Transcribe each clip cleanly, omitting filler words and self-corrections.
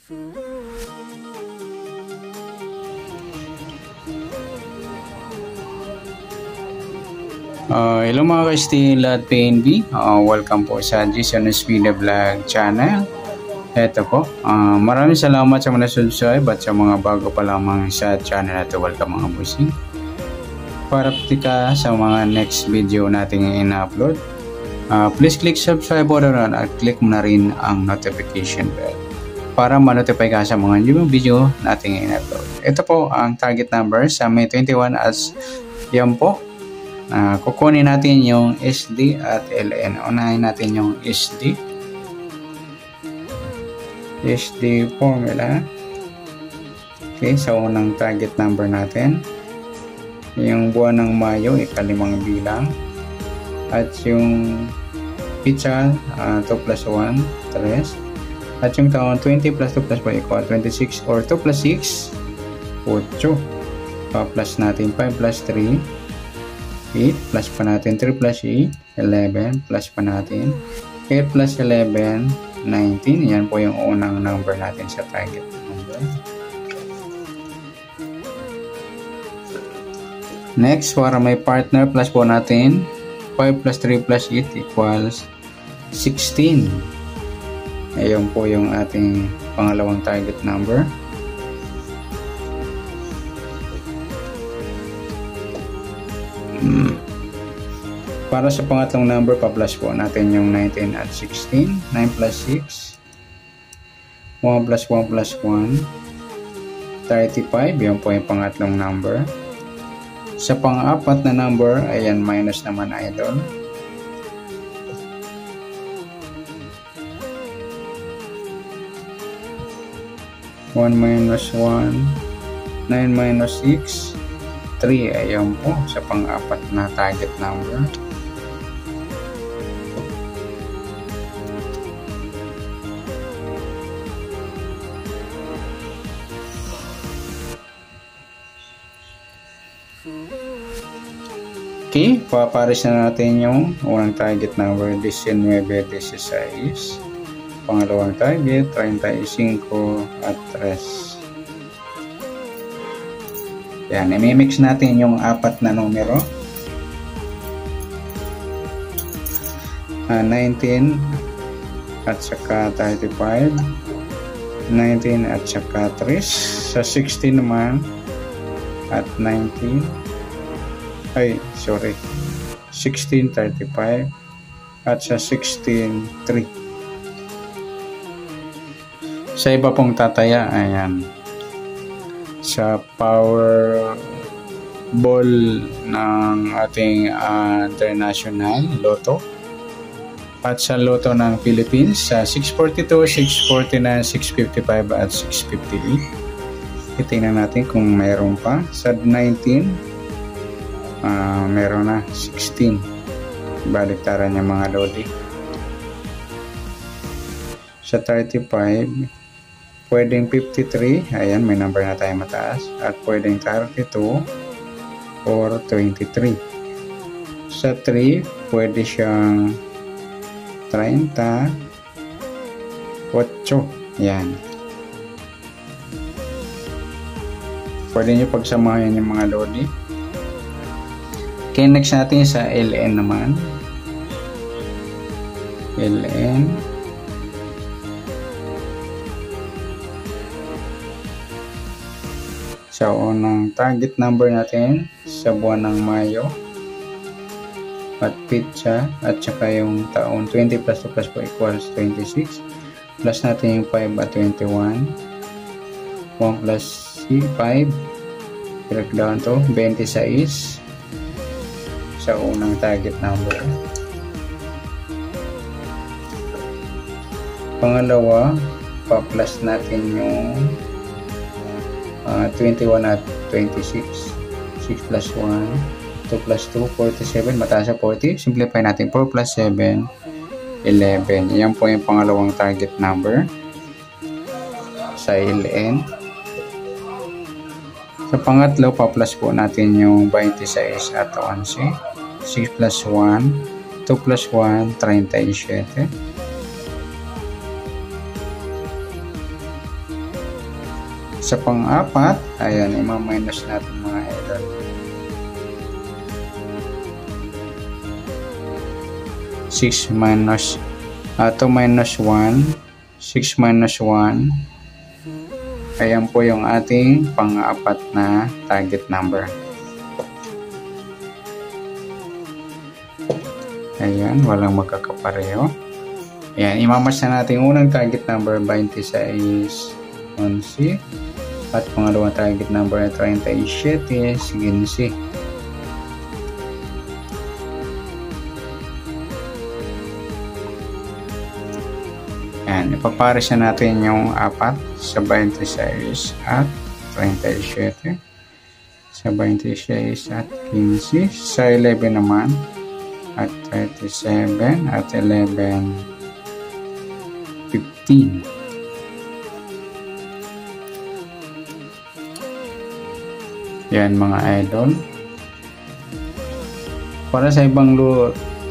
Hello mga ka-STL at PNB, welcome po sa Jason Espina Vlog channel. Ito po, maraming salamat sa mga subscribe at sa mga bago pa lamang sa channel na ito. Welcome mga bossing. Para tika sa mga next video natin in-upload, please click subscribe button at click mo na rin ang notification bell para ma-notify ka sa mga new video natin in-upload. Ito po ang target number sa May 21 as yan po. Kukunin natin yung SD at LN. Unahin natin yung SD formula. Okay, sa unang target number natin, yung buwan ng Mayo, ikalimang bilang, at yung pizza 2 plus 1, 3, at yung taon 20 plus 2 plus 4 equal 26 or 2 plus 6, 8. Pa-plus natin 5 plus 3, 8 plus pa natin 3 plus 8, 11 plus pa natin 8 plus 11, 19. Yan po yung unang number natin sa target number. Next, para may partner, plus po natin 5 plus 3 plus 8 equals 16. Ayan po yung ating pangalawang target number. Para sa pangatlong number, pa-plus po natin yung 19 at 16. 9 plus 6. 1 plus 1 plus 1. 35. Yan po yung pangatlong number. Sa pang-apat na number, ayan, minus naman idol. One minus 1. 9 minus 6. 3. Ayan po sa pang-apat na target number. Okay, papares na natin yung unang target number 19, 16. Pangalawang target 35 at 3. Yan, i-mix natin yung apat na numero. 19 at saka 35. 19 at saka 3. Sa 16 naman at 19. 16, 35 at sa 16, 3. Sa iba pong tataya, ayan, sa power ball ng ating international Lotto at sa Lotto ng Philippines sa 642, 649, 655 at 658. Itingnan natin kung mayroon pa. Sa 19 meron na 16. Baliktaran niya mga lodi. Sa 35 pwedeng 53, ayan, may number na tayo mataas, at pwedeng 32 or 23. Sa 3 pwede siyang 30, 8. Yan, pwede nyo pagsamahin yung mga lodi. Okay, next natin sa LN naman. LN. Sa unang target number natin sa buwan ng Mayo at pizza at saka yung taon 20 plus 2 plus 4 equals 26. Plus natin yung 5 at 21. 1 plus 5. Break down to 26. Sa unang target number. Pangalawa, pa-plus natin yung 21 at 26. 6 plus 1, 2 plus 2, 47. Mataas sa 40. Simplify natin. 4 plus 7, 11. Yan po yung pangalawang target number sa LN. Sa pangatlo, pa-plus po natin yung 26 at 11. 6 plus 1, 2 plus 1, 37. Sa pang-apat, ayan, ima-minus natin mga idol. 6 minus 2 minus 1, 6 minus 1. Ayan po yung ating pang-apat na target number. Ayan, walang magkakapareho. Ayan, imamas na natin unang target number 26, 11. At pangalawang target number 37, 15. Ayan, ipapares na natin yung 4 sa 26 at 37. Sa 26 at 15. Sa 11 naman at 37 at 11, 15. Yan mga idol. Para sa ibang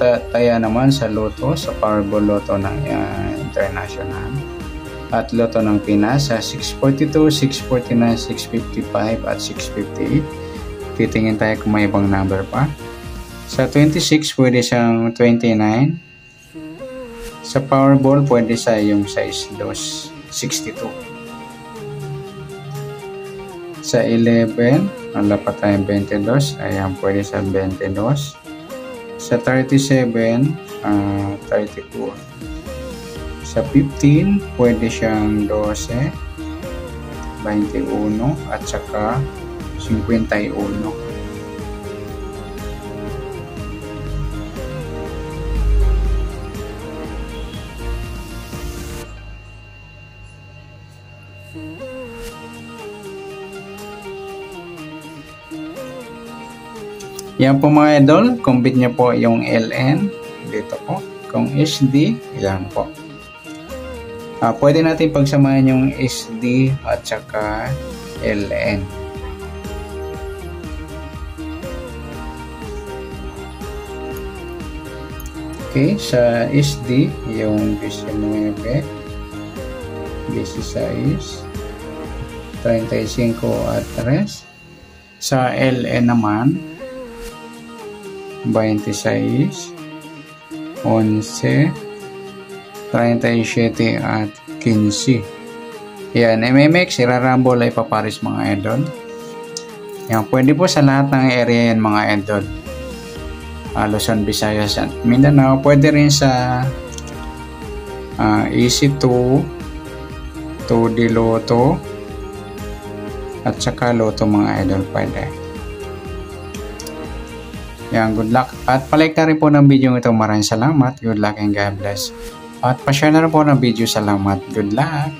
taya naman sa loto, sa Powerball Lotto ng International at Lotto ng Pinas sa 642, 649, 655 at 658. Titingin tayo kung may ibang number pa. Sa 26 pwede siyang 29. Sa Powerball pwede sa yung size 62. Sa 11 wala pa tayong 22. Ayan, pwede sa 22. Sa 37 34. Sa 15 pwede siyang 12, 21 at saka 51. Yan po mga idol, combine niyo po yung LN dito po. Kung SD, yan po. Pwede natin pagsamahan yung SD at saka LN. Okay, sa SD, yung 19, 16, 35 at 3. Sa LN naman, 26, 11, 37 at 15. Yan, MMX, irarambol ay paparis mga idol. Yan, pwede po sa lahat ng area yan mga idol. Luzon, Visayas at Mindanao. Pwede rin sa EC2, 2D Lotto at saka Lotto mga idol, pwede. Yan, good luck. At palike na rin po ng video ito. Maraming salamat. Good luck and God bless. At pa-share na rin po ng video. Salamat. Good luck.